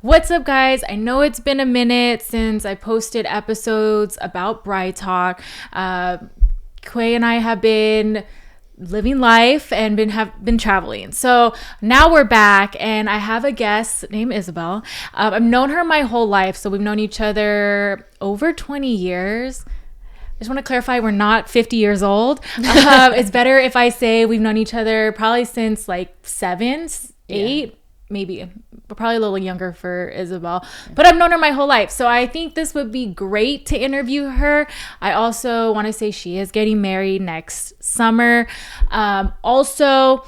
What's up, guys? I know it's been a minute since I posted episodes about Bride Talk. Quay and I have been living life and have been traveling. So now we're back, and I have a guest named Isabelle. I've known her my whole life, so we've known each other over 20 years. I just want to clarify, we're not 50 years old. It's better if I say we've known each other probably since like 7, 8, maybe, but probably a little younger for Isabelle. But I've known her my whole life, so I think this would be great to interview her. I also want to say she is getting married next summer. Also,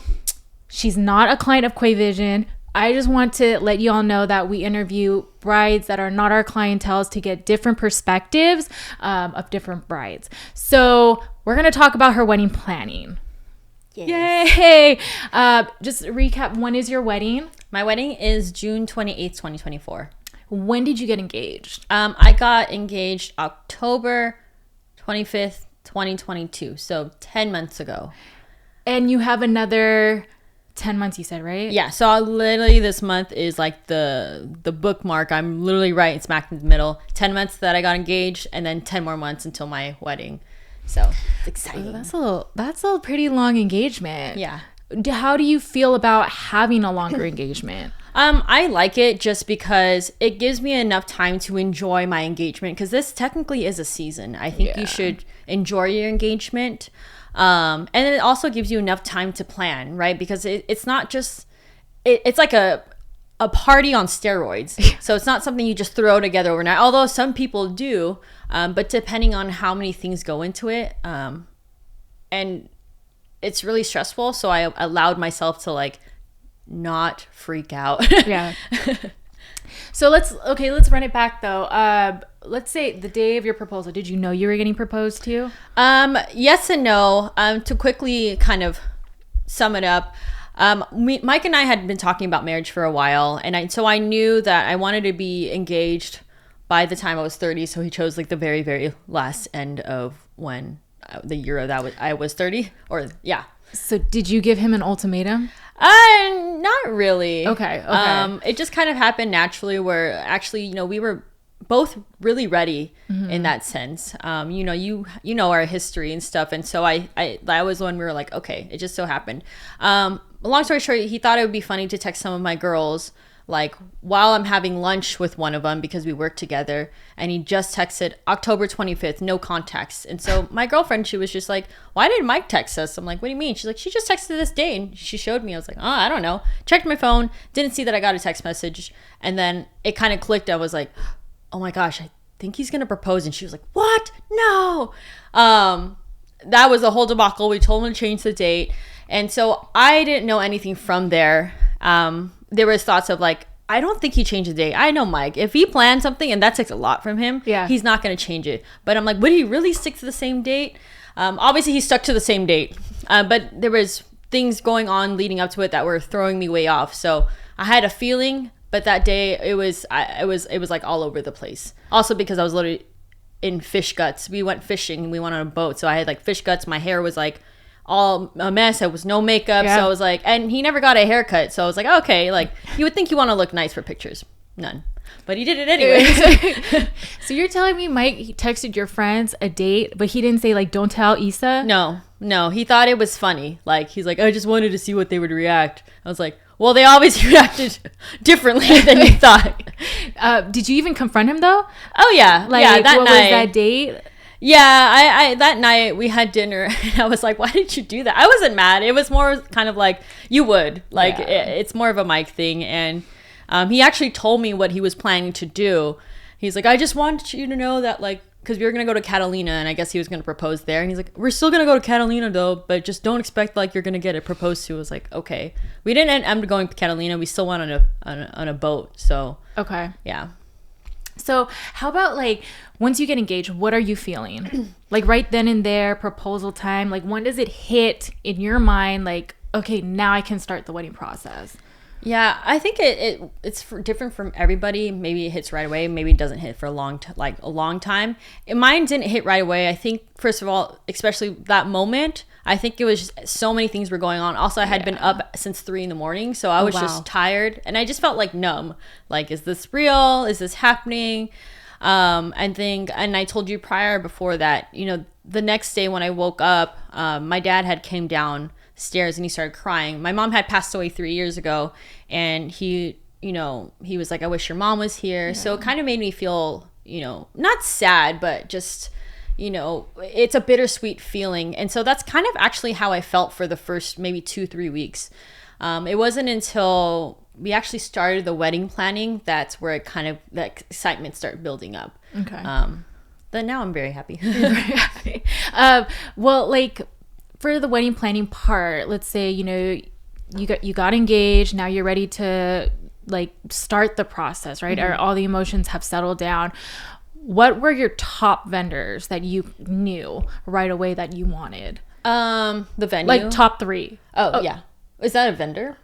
she's not a client of Quay Vision. I just want to let you all know that we interview brides that are not our clientele to get different perspectives of different brides. So we're going to talk about her wedding planning. Yes. Yay! Just recap, when is your wedding? My wedding is June 28th, 2024. When did you get engaged? I got engaged October 25th, 2022. So 10 months ago. And you have another 10 months, you said, right? Yeah. So literally this month is like the bookmark. I'm literally right smack in the middle. 10 months that I got engaged, and then 10 more months until my wedding. So it's exciting. That's a pretty long engagement. Yeah. How do you feel about having a longer engagement? I like it just because it gives me enough time to enjoy my engagement, because this technically is a season. I think you should enjoy your engagement. And it also gives you enough time to plan, right? Because it's not just, it's like a party on steroids. So it's not something you just throw together overnight, although some people do, but depending on how many things go into it, and it's really stressful. So I allowed myself to like not freak out. Yeah. So let's run it back though. Let's say the day of your proposal, did you know you were getting proposed to? Yes and no. To quickly kind of sum it up, Mike and I had been talking about marriage for a while, and so I knew that I wanted to be engaged by the time I was 30. So he chose like the very, very last end of when the year that I was 30, or yeah. So did you give him an ultimatum? Not really. Okay. It just kind of happened naturally, where actually, we were both really ready in that sense. You know our history and stuff, and so that was when we were like, okay, it just so happened. Long story short, he thought it would be funny to text some of my girls like while I'm having lunch with one of them, because we work together, and he just texted October 25th, no contacts. And so my girlfriend, she was just like, why did Mike text us? I'm like, what do you mean? She's like, she just texted this day, and she showed me. I was like, oh, I don't know. Checked my phone, didn't see that I got a text message, and then it kind of clicked. I was like, oh my gosh, I think he's gonna propose. And she was like, what? No. That was a whole debacle. We told him to change the date, and so I didn't know anything from there. There was thoughts of like, I don't think he changed the date. I know Mike, if he planned something, and that takes a lot from him, he's not going to change it. But I'm like, would he really stick to the same date? Obviously he stuck to the same date, but there was things going on leading up to it that were throwing me way off. So I had a feeling, but that day it was like all over the place. Also because I was literally in fish guts. We went fishing and we went on a boat, so I had like fish guts. My hair was like all a mess. It was no makeup. So I was like, and he never got a haircut, so I was like, okay, like you would think you want to look nice for pictures. None. But he did it anyway. So you're telling me Mike, he texted your friends a date, but he didn't say like, don't tell Issa? No, he thought it was funny. Like, he's like, I just wanted to see what they would react. I was like, well, they obviously reacted differently than you thought. Did you even confront him though? Oh yeah. Like, yeah, that what night. was that date? Yeah, I that night we had dinner, and I was like, why did you do that? I wasn't mad. It was more kind of like, you would. Like, it's more of a Mike thing. And he actually told me what he was planning to do. He's like, I just want you to know that, like, because we were going to go to Catalina, and I guess he was going to propose there. And he's like, we're still going to go to Catalina, though, but just don't expect, like, you're going to get it proposed to. I was like, okay. We didn't end up going to Catalina. We still went on a boat. So, okay. Yeah. So how about like once you get engaged, what are you feeling? Like right then and there, proposal time, like when does it hit in your mind like, okay, now I can start the wedding process? Yeah, I think it's different from everybody. Maybe it hits right away. Maybe it doesn't hit for a long time. Mine didn't hit right away. I think, first of all, especially that moment, I think it was just so many things were going on. Also, I had been up since 3 a.m, so I was just tired, and I just felt like numb. Like, is this real? Is this happening? And I told you prior before that, you know, the next day when I woke up, my dad had came downstairs and he started crying. My mom had passed away 3 years ago, and he was like, I wish your mom was here. So it kind of made me feel, you know, not sad, but just, you know, it's a bittersweet feeling. And so that's kind of actually how I felt for the first maybe 2-3 weeks. It wasn't until we actually started the wedding planning that's where it kind of, that excitement started building up. Okay. But now I'm very happy. Very happy. Well, like for the wedding planning part, let's say, you know, you got engaged, now you're ready to like start the process, right? Or all the emotions have settled down. What were your top vendors that you knew right away that you wanted? The venue. Like top 3. Oh, yeah. Is that a vendor?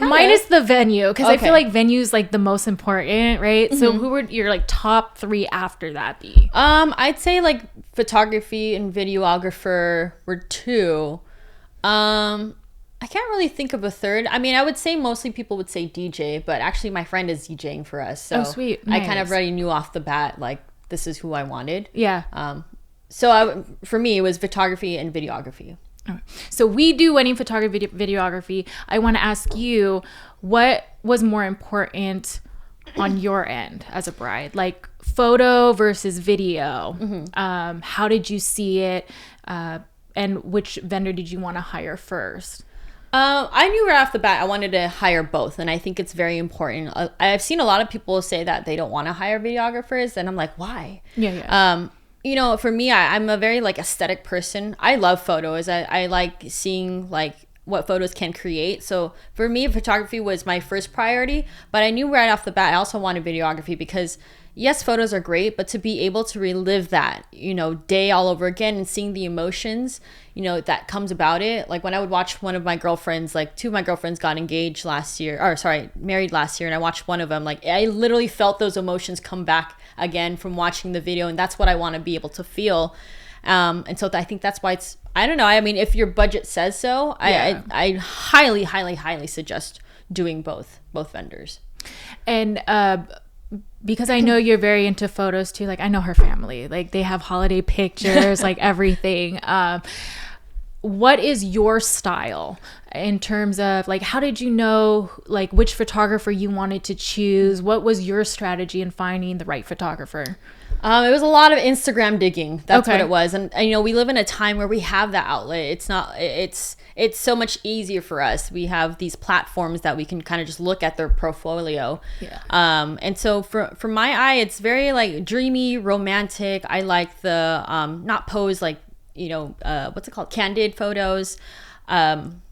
Minus the venue, because I feel like venue's like the most important, right? So who would your like top 3 after that be? I'd say like photography and videographer were 2. I can't really think of a third. I mean, I would say mostly people would say DJ, but actually my friend is DJing for us. So sweet. Nice. I kind of already knew off the bat, like, this is who I wanted. Yeah. So for me, it was photography and videography. So we do wedding photography, videography. I want to ask you, what was more important on your end as a bride? Like photo versus video. How did you see it? And which vendor did you want to hire first? I knew right off the bat I wanted to hire both, and I think it's very important. I've seen a lot of people say that they don't want to hire videographers, and I'm like, why? Yeah. You know, for me, I'm a very like aesthetic person. I love photos. I like seeing like what photos can create. So for me, photography was my first priority, but I knew right off the bat I also wanted videography because yes, photos are great, but to be able to relive that, you know, day all over again and seeing the emotions, you know, that comes about it. Like when I would watch one of my girlfriends, like 2 of my girlfriends got engaged married last year. And I watched one of them, like I literally felt those emotions come back again from watching the video. And that's what I want to be able to feel. And so I think that's why it's, I don't know. I mean, if your budget says so, I highly, highly, highly suggest doing both vendors. And, because I know you're very into photos too. Like I know her family, like they have holiday pictures, like everything. What is your style in terms of like, how did you know like which photographer you wanted to choose? What was your strategy in finding the right photographer? It was a lot of Instagram digging. That's what it was. And you know, we live in a time where we have that outlet. It's so much easier for us. We have these platforms that we can kind of just look at their portfolio. Yeah. And so for my eye, it's very like dreamy, romantic. I like the not pose, like, you know, what's it called? Candid photos. And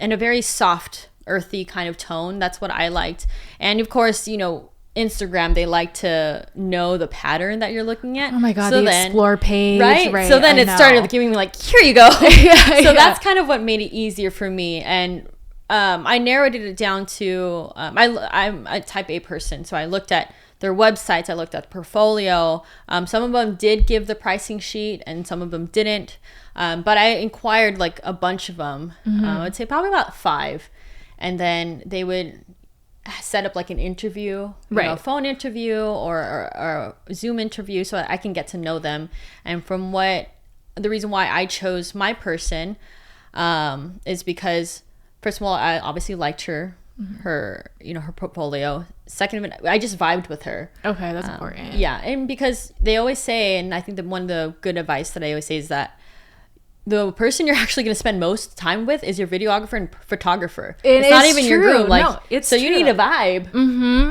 a very soft, earthy kind of tone. That's what I liked. And of course, you know, Instagram, they like to know the pattern that you're looking at. Oh my God, the explore page. Right? So then it started giving me like, here you go. That's kind of what made it easier for me. And I narrowed it down to, I'm a type A person. So I looked at their websites. I looked at the portfolio. Some of them did give the pricing sheet and some of them didn't. But I inquired like a bunch of them. I'd say probably about 5. And then they would set up like an interview, you know, phone interview or Zoom interview so I can get to know them. And from the reason why I chose my person is because, first of all, I obviously liked her, you know, her portfolio. Second of it, I just vibed with her. Okay, that's important. Yeah, and because they always say, and I think that one of the good advice that I always say is that the person you're actually going to spend most time with is your videographer and photographer. It's not even your groom. Like, no, it's so true. You need a vibe.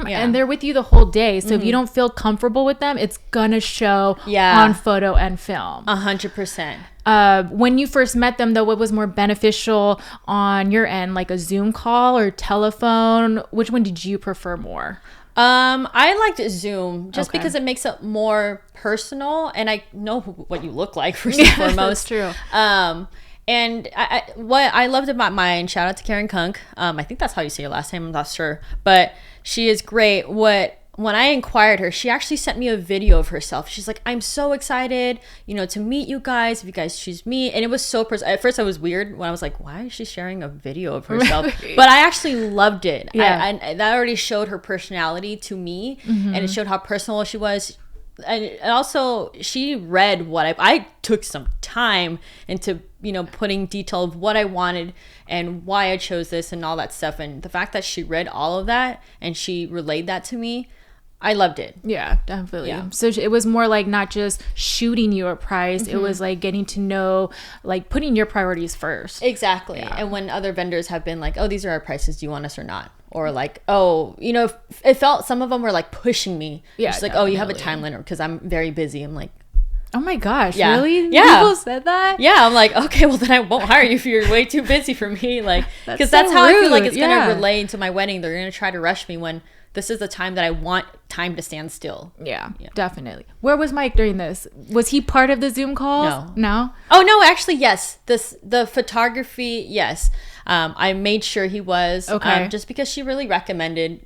Yeah. And they're with you the whole day. So if you don't feel comfortable with them, it's going to show on photo and film. 100%. When you first met them, though, what was more beneficial on your end, like a Zoom call or telephone? Which one did you prefer more? I liked Zoom just because it makes it more personal, and I know what you look like first and foremost. That's true. And what I loved about mine, shout out to Karen Kunk. I think that's how you say your last name. I'm not sure, but she is great. What when I inquired her, she actually sent me a video of herself. She's like, I'm so excited, to meet you guys, if you guys choose me. And it was so at first I was weird when I was like, why is she sharing a video of herself? But I actually loved it. Yeah. I that already showed her personality to me, and it showed how personal she was. And also she read what I took some time into putting detail of what I wanted and why I chose this and all that stuff. And the fact that she read all of that and she relayed that to me, I loved it. Yeah, definitely. Yeah. So it was more like not just shooting you a price. It was like getting to know, like putting your priorities first. Exactly. Yeah. And when other vendors have been like, oh, these are our prices, do you want us or not? Or like, oh, it felt, some of them were like pushing me. Yeah, just like, oh, you have a definitely. time limit because I'm very busy. I'm like, Oh my gosh, Yeah. really? Yeah. People said that? yeah, I'm like, okay, well then I won't hire you if you're way too busy for me. Like, That's because so that's how I feel like rude. it's Yeah. gonna relate into my wedding. They're gonna try to rush me when this is the time that I want time to stand still. Yeah, definitely. Where was Mike during this? Was he part of the Zoom calls? No? Oh no, actually yes. The photography, yes. I made sure he was. Okay. Just because she really recommended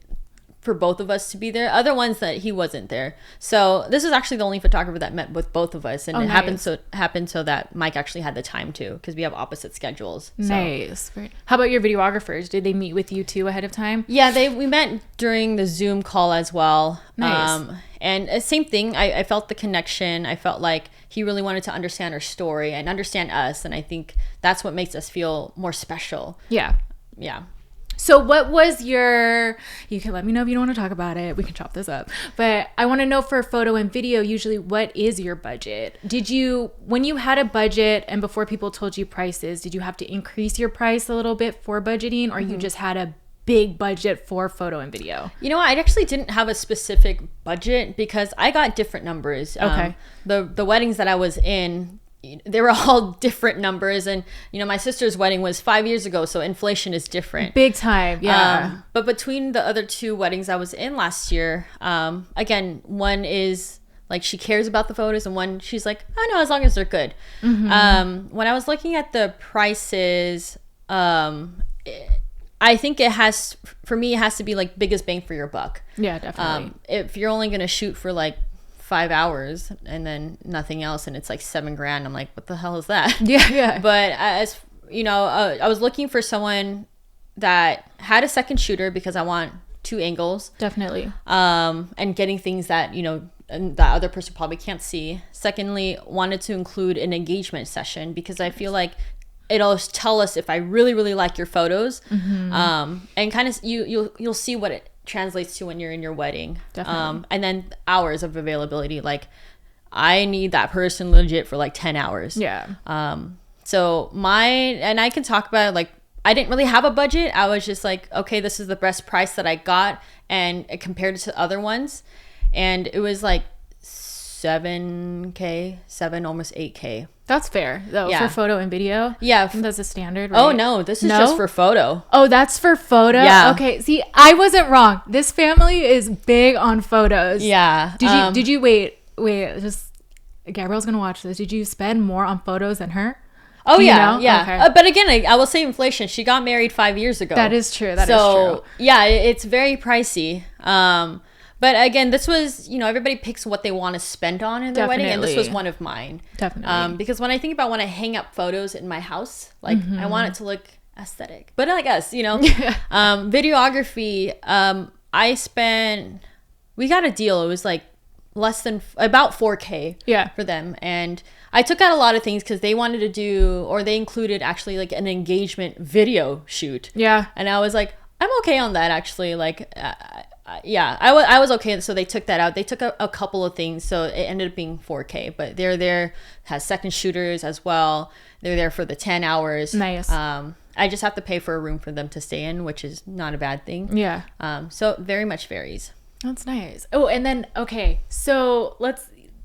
for both of us to be there. Other ones that he wasn't there. So this is actually the only photographer that met with both of us, and it happened so that Mike actually had the time to, because we have opposite schedules. So. Nice. Great. How about your videographers? Did they meet with you too ahead of time? Yeah, we met during the Zoom call as well. Nice. And same thing. I felt the connection. I felt like he really wanted to understand our story and understand us, and I think that's what makes us feel more special. Yeah. Yeah. So what was you can let me know if you don't want to talk about it. We can chop this up. But I want to know, for photo and video, usually what is your budget? When you had a budget and before people told you prices, did you have to increase your price a little bit for budgeting, or you just had a big budget for photo and video? I actually didn't have a specific budget because I got different numbers. Okay. The weddings that I was in, they were all different numbers, and my sister's wedding was 5 years ago, so inflation is different, Big time. Yeah. but between the other two weddings I was in last year, again, one is like she cares about the photos, and one she's like, oh no, as long as they're good. When I was looking at the prices, I think it has to be like biggest bang for your buck. Yeah, definitely. If you're only gonna shoot for like 5 hours and then nothing else, and it's like $7,000, I'm like, what the hell is that? Yeah. But as I was looking for someone that had a second shooter because I want 2 angles, Definitely. and getting things that and that other person probably can't see. Secondly, wanted to include an engagement session because I feel like it'll tell us if I really, really like your photos, and kind of you'll see what it translates to when you're in your wedding. Definitely. And then hours of availability, like I need that person legit for like 10 hours. Yeah. So and I can talk about it, like I didn't really have a budget. I was just like, okay, this is the best price that I got, and compared it to other ones, and it was like $7,000, almost $8,000. That's fair, though, Yeah. for photo and video. Yeah. That's a standard, right? Oh no, this is just for photo. Oh, that's for photo? Yeah. Okay, see, I wasn't wrong. This family is big on photos. Yeah. Did you wait, just, Gabrielle's gonna watch this. Did you spend more on photos than her? Oh, Do you yeah, know? yeah. Okay. But again, I will say inflation. She got married 5 years ago. That is true. That is so, true. yeah, it's very pricey. But again, this was, everybody picks what they want to spend on in their wedding, and this was Definitely. one of mine. Definitely. Because when I think about when I hang up photos in my house, like I want it to look aesthetic. But like us, videography, we got a deal. It was like about $4,000 Yeah. for them. And I took out a lot of things because they wanted to they included actually like an engagement video shoot. Yeah. And I was like, I'm okay on that actually. Like, I was okay. So they took that out. They took a couple of things. So it ended up being $4,000, but they're there, has second shooters as well. They're there for the 10 hours. Nice. I just have to pay for a room for them to stay in, which is not a bad thing. Yeah. So it very much varies. That's nice. Oh, and then, okay, so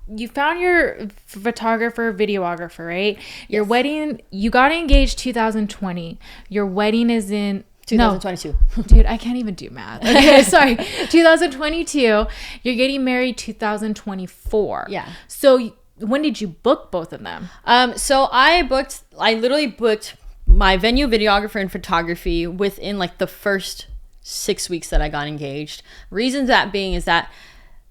you found your photographer, videographer, right? Your wedding, you got engaged 2020. Your wedding is in 2022. No, dude, I can't even do math. Okay, sorry. 2022. You're getting married 2024. Yeah. So when did you book both of them? So I literally booked my venue, videographer, and photography within like the first 6 weeks that I got engaged. Reasons that being is that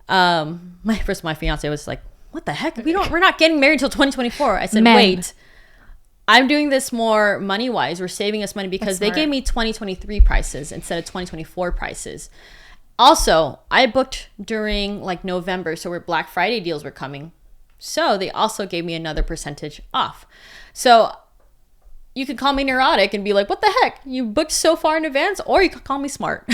my fiance was like, what the heck? We're not getting married until 2024. I said, wait, I'm doing this more money wise. We're saving us money because they gave me 2023 prices instead of 2024 prices. Also, I booked during like November, so where Black Friday deals were coming. So they also gave me another percentage off. So you could call me neurotic and be like, what the heck? You booked so far in advance, or you could call me smart.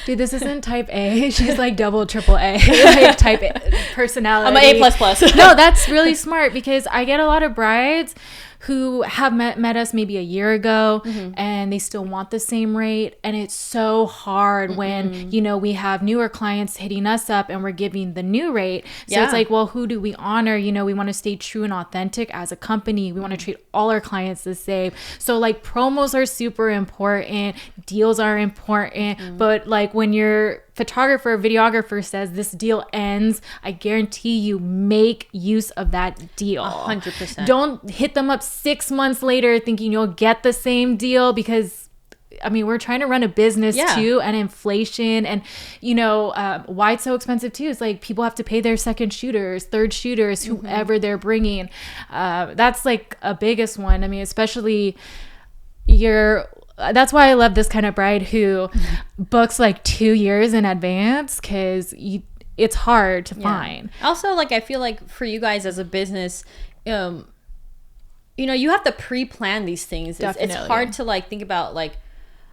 Dude, this isn't type A. She's like double, triple A. Like type A personality. I'm an A++. No, that's really smart because I get a lot of brides who have met us maybe a year ago and they still want the same rate. And it's so hard when, you know, we have newer clients hitting us up and we're giving the new rate. So it's like, well, who do we honor? You know, we want to stay true and authentic as a company. We want to treat all our clients the same. So like promos are super important. Deals are important. But like when your photographer or videographer says this deal ends, I guarantee you make use of that deal. 100%. Don't hit them up 6 months later thinking you'll get the same deal, because I mean, we're trying to run a business too, and inflation, and you know, why it's so expensive too is like people have to pay their second shooters, third shooters, whoever they're bringing. That's like a biggest one. I mean, especially that's why I love this kind of bride who books like 2 years in advance, because it's hard to find. Also, like I feel like for you guys as a business, you know, you have to pre-plan these things. It's hard to like think about like,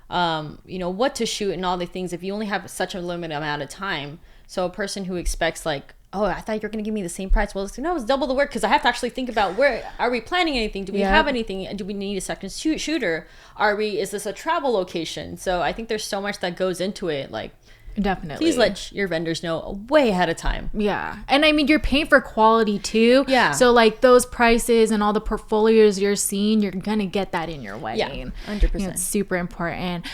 you know, what to shoot and all the things if you only have such a limited amount of time. So a person who expects like, oh, I thought you were going to give me the same price. Well, no, it's double the work because I have to actually think about where are we planning anything? Do we have anything? Do we need a second shooter? Is this a travel location? So I think there's so much that goes into it. Like, definitely, please let your vendors know way ahead of time. Yeah. And I mean, you're paying for quality too. Yeah. So like those prices and all the portfolios you're seeing, you're going to get that in your wedding. Yeah, 100%. You know, it's super important.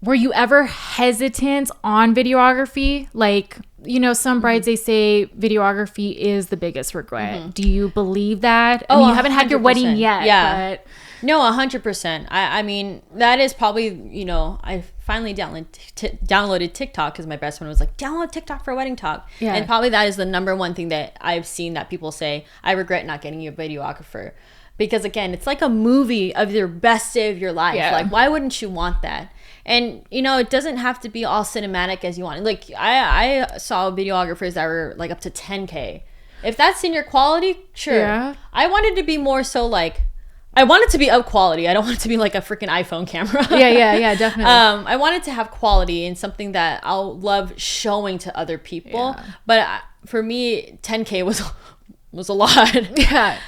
Were you ever hesitant on videography? Like, you know, some brides, they say videography is the biggest regret. Do you believe that? I mean, you haven't had your wedding yet. Yeah. But no, 100%. I mean, that is probably, you know, I finally downloaded TikTok because my best friend was like, download TikTok for wedding talk. Yeah. And probably that is the number one thing that I've seen that people say, I regret not getting you a videographer. Because again, it's like a movie of your best day of your life. Yeah. Like, why wouldn't you want that? And, you know, it doesn't have to be all cinematic as you want. Like, I saw videographers that were, like, up to 10K. If that's in your quality, sure. Yeah. I wanted to be more so, like, I want it to be of quality. I don't want it to be, like, a freaking iPhone camera. Yeah, definitely. I want it to have quality and something that I'll love showing to other people. Yeah. But for me, 10K was a lot. Yeah.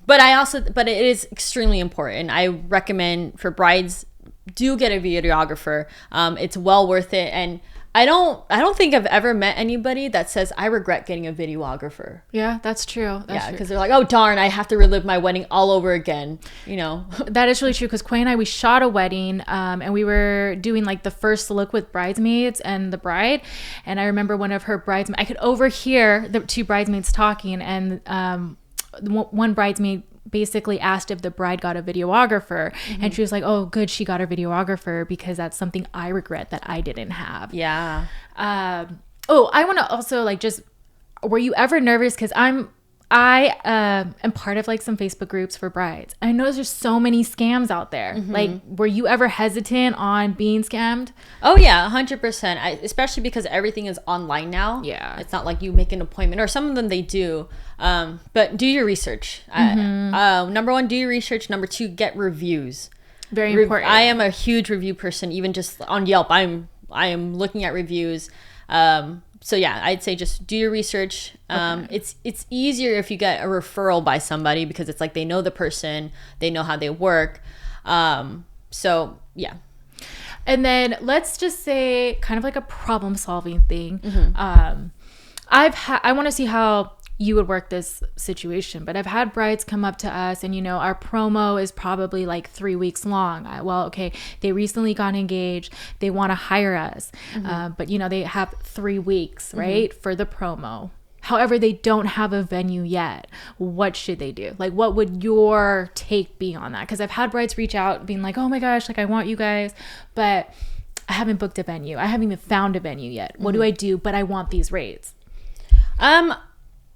But it is extremely important. I recommend for brides, do get a videographer. It's well worth it. And I don't think I've ever met anybody that says I regret getting a videographer. Yeah, that's true. Because they're like, oh darn, I have to relive my wedding all over again. You know, that is really true. Because Quay and I, we shot a wedding, and we were doing like the first look with bridesmaids and the bride. And I remember one of her bridesmaids, I could overhear the two bridesmaids talking, and one bridesmaid basically asked if the bride got a videographer, and she was like, oh good, she got a videographer, because that's something I regret that I didn't have. Yeah. I want to also like, just, were you ever nervous? Because I am part of like some Facebook groups for brides. I know there's so many scams out there. Like, were you ever hesitant on being scammed? Oh yeah, 100%. Especially because everything is online now. Yeah, it's not like you make an appointment, or some of them they do. But do your research. Number one, do your research. Number two, get reviews. Very important. I am a huge review person. Even just on Yelp, I am looking at reviews. So yeah, I'd say just do your research. It's easier if you get a referral by somebody, because it's like they know the person, they know how they work. So yeah. And then let's just say kind of like a problem solving thing. I want to see how you would work this situation, but I've had brides come up to us and, you know, our promo is probably like 3 weeks long. Okay, they recently got engaged, they want to hire us, but you know, they have 3 weeks, right, for the promo. However, they don't have a venue yet. What should they do? Like, what would your take be on that? Because I've had brides reach out being like, oh my gosh, like I want you guys, but I haven't booked a venue. I haven't even found a venue yet. What do I do? But I want these rates.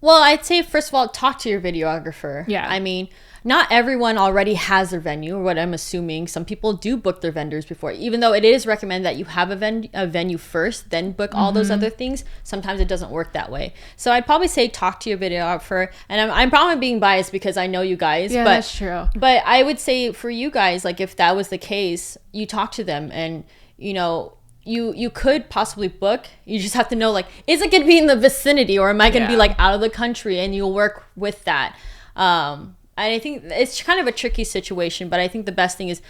Well, I'd say, first of all, talk to your videographer. Yeah. I mean, not everyone already has their venue, or what I'm assuming. Some people do book their vendors before, even though it is recommended that you have a venue first, then book all those other things. Sometimes it doesn't work that way. So I'd probably say talk to your videographer. And I'm probably being biased because I know you guys. Yeah, but, that's true. But I would say for you guys, like if that was the case, you talk to them and, you know, you could possibly book. You just have to know, like, is it going to be in the vicinity, or am I going to be like out of the country? And you'll work with that. And I think it's kind of a tricky situation, but I think the best thing is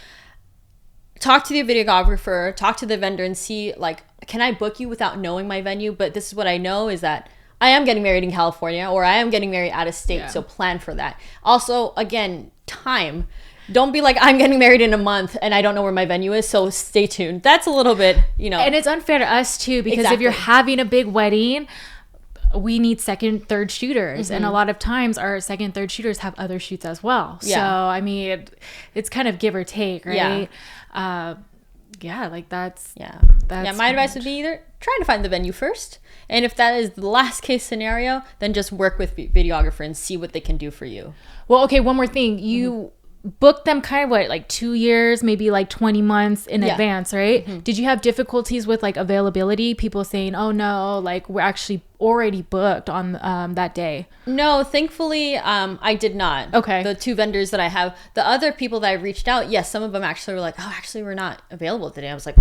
talk to the videographer, talk to the vendor, and see, like, can I book you without knowing my venue? But this is what I know, is that I am getting married in California, or I am getting married out of state. So plan for that. Also, again, time. Don't be like, I'm getting married in a month and I don't know where my venue is, so stay tuned. That's a little bit, you know. And it's unfair to us too, because if you're having a big wedding, we need second, third shooters. And a lot of times our second, third shooters have other shoots as well. Yeah. So, I mean, it's kind of give or take, right? Yeah. Like that's my advice would be either try to find the venue first. And if that is the last case scenario, then just work with videographer and see what they can do for you. Well, okay, one more thing. You book them kind of like 2 years, maybe like 20 months in advance, right? Did you have difficulties with like availability? People saying, oh no, like we're actually already booked on that day? No, thankfully, I did not. Okay. The 2 vendors that I have, the other people that I reached out, yes, some of them actually were like, oh, actually we're not available today. I was like,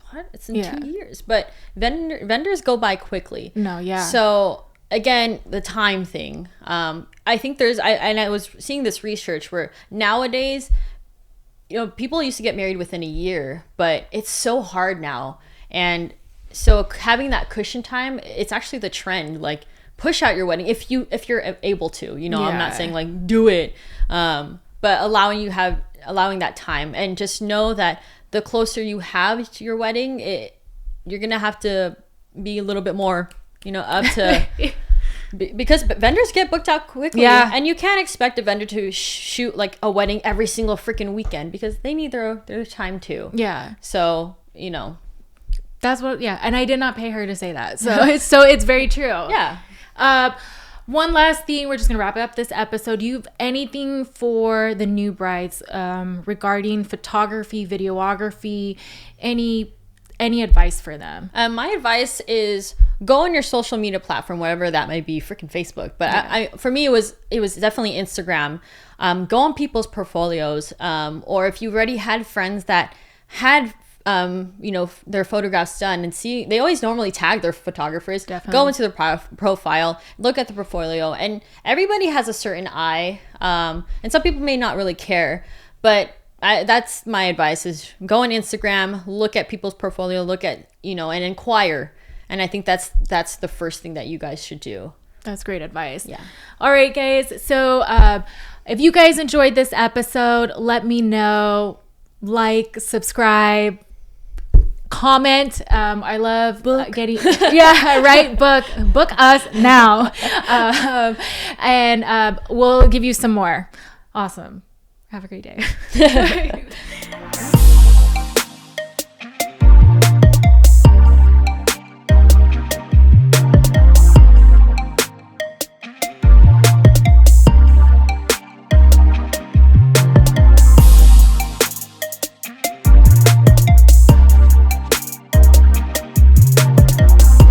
what? It's in 2 years. But vendors go by quickly. No, yeah. So again, the time thing. I think I was seeing this research where nowadays, you know, people used to get married within a year, but it's so hard now. And so having that cushion time, it's actually the trend. Like, push out your wedding if you're able to, you know. I'm not saying like do it, but allowing that time, and just know that the closer you have to your wedding, you're gonna have to be a little bit more, you know, up to because vendors get booked out quickly, and you can't expect a vendor to shoot like a wedding every single freaking weekend, because they need their time too. So, you know, that's what. And I did not pay her to say that, so it's very true. One last thing, we're just gonna wrap up this episode. Do you have anything for the new brides regarding photography, videography, any advice for them? My advice is go on your social media platform, whatever that might be, freaking Facebook. But for me, it was definitely Instagram. Go on people's portfolios, or if you already had friends that had you know, their photographs done, and see, they always normally tag their photographers. Definitely. Go into their profile, look at the portfolio, and everybody has a certain eye, and some people may not really care, but that's my advice, is go on Instagram, look at people's portfolio, look at, you know, and inquire. And I think that's the first thing that you guys should do. That's great advice. All right, guys. So if you guys enjoyed this episode, let me know. Like, subscribe, comment. I love getting book us now. And we'll give you some more. Awesome. Have a great day.